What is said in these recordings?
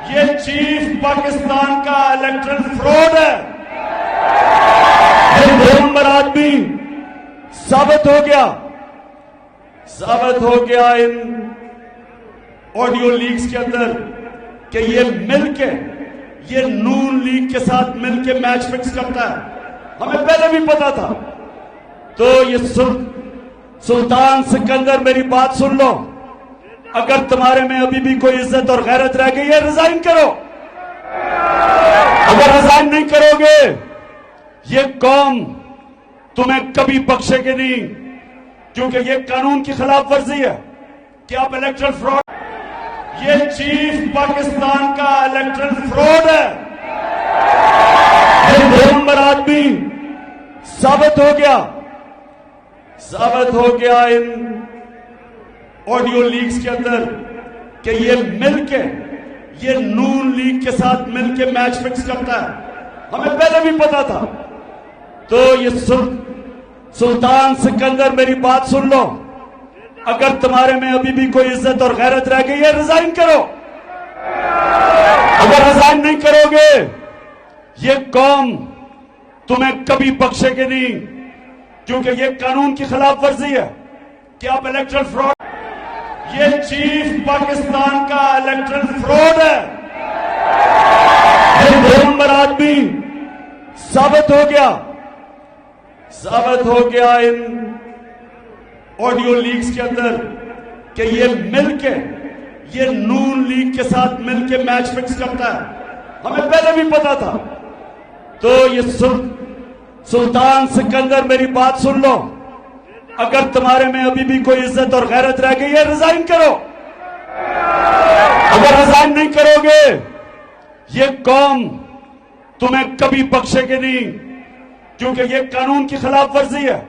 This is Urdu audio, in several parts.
یہ چیف پاکستان کا الیکٹرل فراڈ ہے. یہ 2 نمبر آدمی ثابت ہو گیا ان آڈیو لیکس کے اندر کہ یہ مل کے یہ نون لیگ کے ساتھ مل کے میچ فکس کرتا ہے. ہمیں پہلے بھی پتا تھا. تو یہ سلطان سکندر میری بات سن لو. اگر تمہارے میں ابھی بھی کوئی عزت اور غیرت رہ گئی ہے ریزائن کرو. اگر ریزائن نہیں کرو گے یہ قوم تمہیں کبھی بخشے گی نہیں, کیونکہ یہ قانون کی خلاف ورزی ہے کہ آپ الیکٹرل فراڈ. یہ چیف پاکستان کا الیکٹرل فراڈ ہے. یہ 2 نمبر آدمی ثابت ہو گیا ان آڈیو لیکس کے اندر کہ یہ مل کے یہ نون لیگ کے ساتھ مل کے میچ فکس کرتا ہے. ہمیں پہلے بھی پتا تھا. تو یہ سلطان سکندر میری بات سن لو. اگر تمہارے میں ابھی بھی کوئی عزت اور غیرت رہ گئی ہے ریزائن کرو. اگر ریزائن نہیں کرو گے یہ قوم تمہیں کبھی بخشے گی نہیں, کیونکہ یہ قانون کی خلاف ورزی ہے کہ آپ الیکٹرل فراڈ. یہ چیف پاکستان کا الیکٹرل فراڈ ہے. یہ 2 نمبر آدمی ثابت ہو گیا ان آڈیو لیکس کے اندر کہ یہ مل کے یہ نون لیگ کے ساتھ مل کے میچ فکس کرتا ہے. ہمیں پہلے بھی پتا تھا. تو یہ سلطان سکندر میری بات سن لو. اگر تمہارے میں ابھی بھی کوئی عزت اور غیرت رہ گئی ہے ریزائن کرو. اگر ریزائن نہیں کرو گے یہ قوم تمہیں کبھی بخشے گی نہیں, کیونکہ یہ قانون کی خلاف ورزی ہے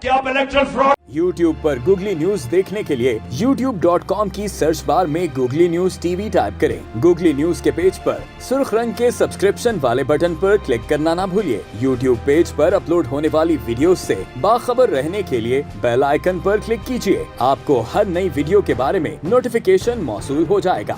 کہ آپ الیکٹرل فراڈ. YouTube پر گوگلی نیوز دیکھنے کے لیے youtube.com کی سرچ بار میں googly news T V type کریں. گوگلی نیوز کے پیج پر سرخ رنگ کے سبسکرپشن والے بٹن پر کلک کرنا نہ بھولیے. YouTube پیج پر اپلوڈ ہونے والی ویڈیوز سے باخبر رہنے کے لیے بیل آئیکن پر کلک کیجیے. آپ کو ہر نئی ویڈیو کے بارے میں نوٹیفیکیشن موصول ہو جائے گا.